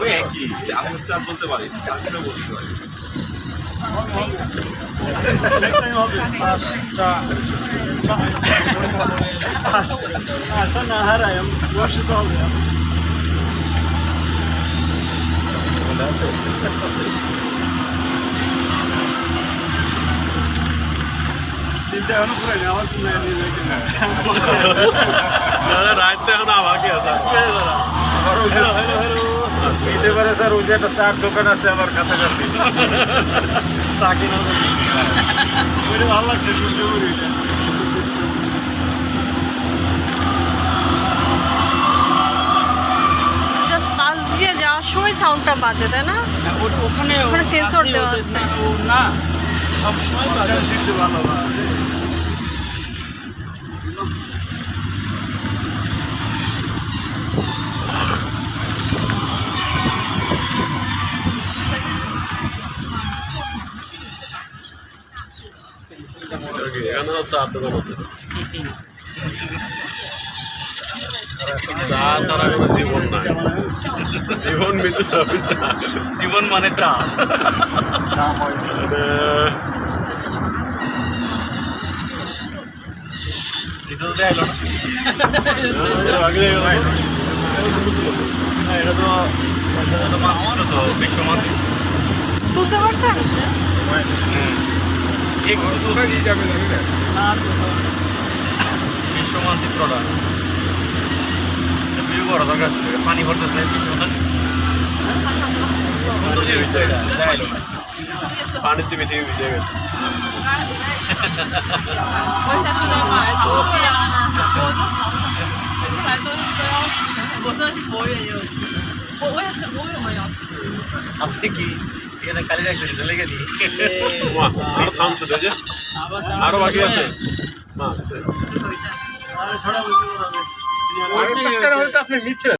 ওই একই আমি তো আর বলতে পারি আমি বলতে পারি عشان هرم وش ضالي انت انا فراني عملت يعني রাইতে এখন আমাকে আছে দিতে পারে স্যার ওই যে একটা চার দোকান আছে আমার কাছাকাছি চা কিনা ওইটা ভালো লাগছে সূর্য ওইটা জাস্ট পাস দিয়ে যাওয়ার সময় সাউন্ডটা বাজে তাই না? ওখানে ওখানে সেন্সর দেওয়া আছে। না সবসময় বাজে ভালো এখানে চার দোকান আছে চা ছাড়া কোনো জীবন নাই জীবন মৃত্যু সবই চা জীবন মানে চা তুলতে পারছেন? বিশ্বমান্তি প্রোডাক্ট বড় দরকার পানি ভরতেছে পানিতে মিশে মিশে গেছে 我下次再买，我这样，我就好了，每次来都要吃，我虽然是佛缘也有吃，我也是，我为什么要吃？ আপনি কি এখানে কালি রাখবেন লেগে দিই আরো থামছে তো যে আরো বাকি আছে না আছে ছড়া বলতে পারবে আপনি মিথ্যে